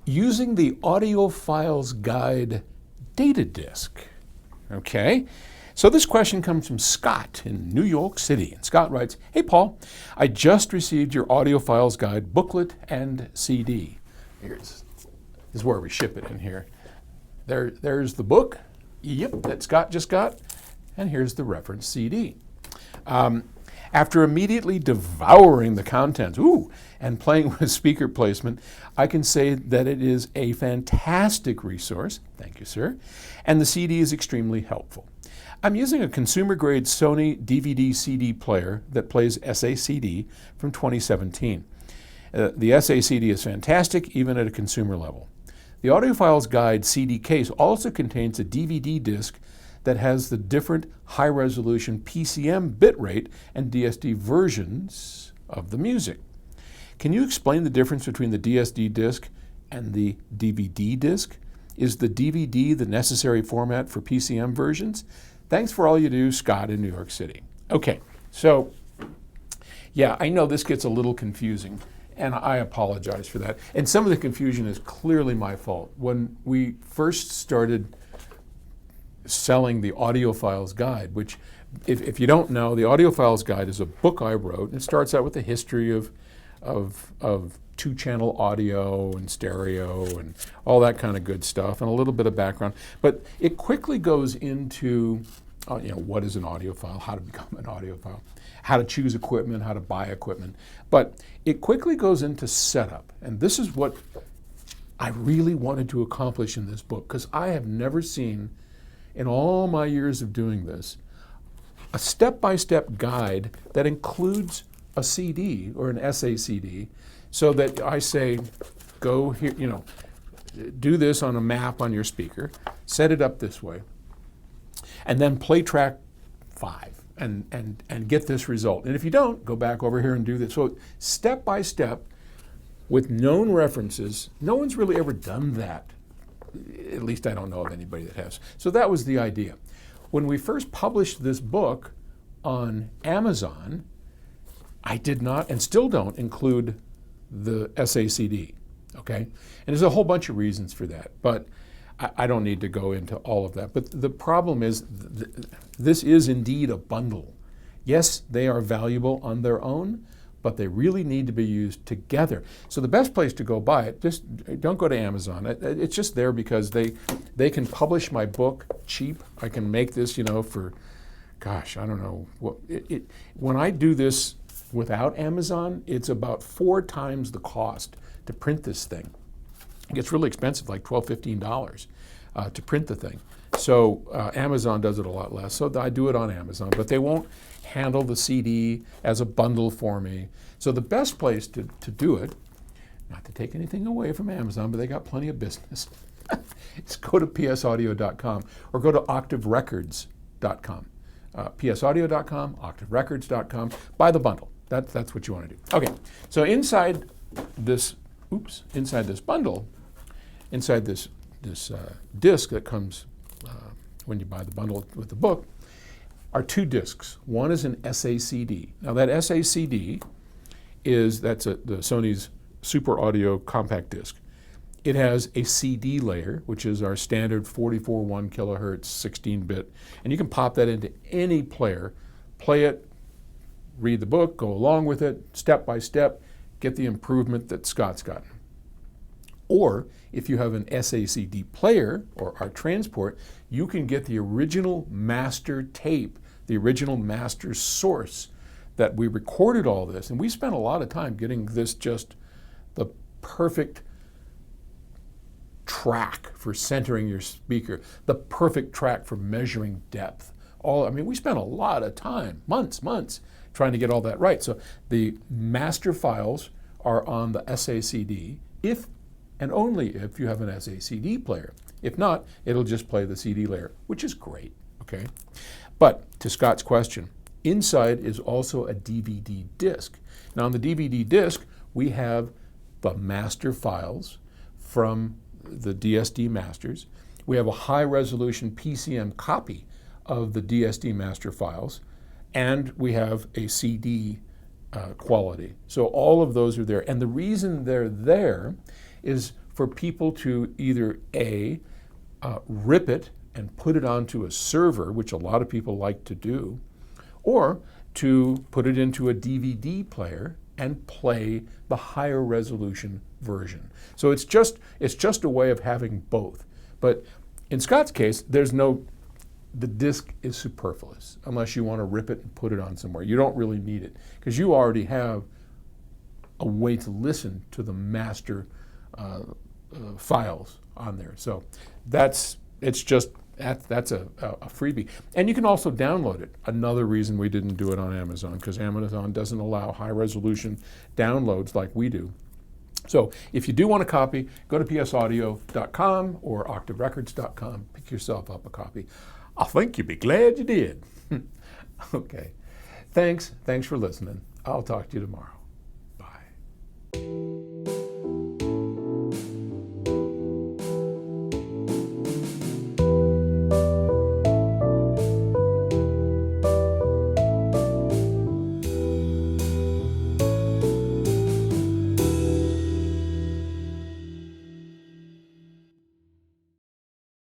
using the Audiophiles Guide data disk. Okay, so this question comes from Scott in New York City. And Scott writes, "Hey Paul, I just received your Audiophiles Guide booklet and CD." This is where we ship it in here. There's the book, yep, that Scott just got, and here's the reference CD. After immediately devouring the contents, and playing with speaker placement, I can say that it is a fantastic resource, thank you sir, and the CD is extremely helpful. I'm using a consumer-grade Sony DVD CD player that plays SACD from 2017. The SACD is fantastic, even at a consumer level. The Audiophiles Guide CD case also contains a DVD disc that has the different high-resolution PCM bitrate and DSD versions of the music. Can you explain the difference between the DSD disc and the DVD disc? Is the DVD the necessary format for PCM versions? Thanks for all you do, Scott in New York City. Okay, so yeah, I know this gets a little confusing, and I apologize for that. And some of the confusion is clearly my fault. When we first started selling the Audiophiles Guide, which if you don't know, the Audiophiles Guide is a book I wrote. It starts out with the history of two-channel audio and stereo and all that kind of good stuff, and a little bit of background. But it quickly goes into what is an audiophile, how to become an audiophile, how to choose equipment, how to buy equipment. But it quickly goes into setup, and this is what I really wanted to accomplish in this book, because I have never seen, in all my years of doing this, a step-by-step guide that includes a CD or an SACD, so that I say, go here, do this on a map on your speaker, set it up this way, and then play track 5 and get this result. And if you don't, go back over here and do this. So step by step with known references. No one's really ever done that. At least I don't know of anybody that has. So that was the idea. When we first published this book on Amazon, I did not and still don't include the SACD, okay? And there's a whole bunch of reasons for that, but I don't need to go into all of that. But the problem is this is indeed a bundle. Yes, they are valuable on their own, but they really need to be used together. So the best place to go buy it, just don't go to Amazon. It's just there because they can publish my book cheap. I can make this, for, gosh, I don't know. When I do this without Amazon, it's about 4 times the cost to print this thing. It gets really expensive, like $12, $15 to print the thing. So Amazon does it a lot less. So I do it on Amazon, but they won't handle the CD as a bundle for me. So the best place to do it, not to take anything away from Amazon, but they got plenty of business, is go to psaudio.com or go to octaverecords.com. psaudio.com, octaverecords.com, buy the bundle. That's what you want to do. Okay, so inside this bundle, inside this disc that comes when you buy the bundle with the book, are 2 discs. One is an SACD. Now that SACD that's the Sony's Super Audio compact disc. It has a CD layer, which is our standard 44.1 kilohertz 16-bit, and you can pop that into any player, play it, read the book, go along with it, step by step, get the improvement that Scott's gotten. Or if you have an SACD player or our transport, you can get the original master tape, the original master source that we recorded all this. And we spent a lot of time getting this just the perfect track for centering your speaker, the perfect track for measuring depth. We spent a lot of time, months, trying to get all that right. So the master files are on the SACD if and only if you have an SACD player. If not, it'll just play the CD layer, which is great, okay? But to Scott's question, inside is also a DVD disc. Now on the DVD disc, we have the master files from the DSD masters. We have a high-resolution PCM copy of the DSD master files, and we have a CD quality. So all of those are there. And the reason they're there is for people to either rip it and put it onto a server, which a lot of people like to do, or to put it into a DVD player and play the higher resolution version. So it's just a way of having both. But in Scott's case, the disc is superfluous unless you want to rip it and put it on somewhere. You don't really need it because you already have a way to listen to the master files on there. So that's a freebie. And you can also download it. Another reason we didn't do it on Amazon, because Amazon doesn't allow high resolution downloads like we do. So if you do want a copy, go to psaudio.com or octaverecords.com, pick yourself up a copy. I think you'd be glad you did. Okay. Thanks for listening. I'll talk to you tomorrow. Bye.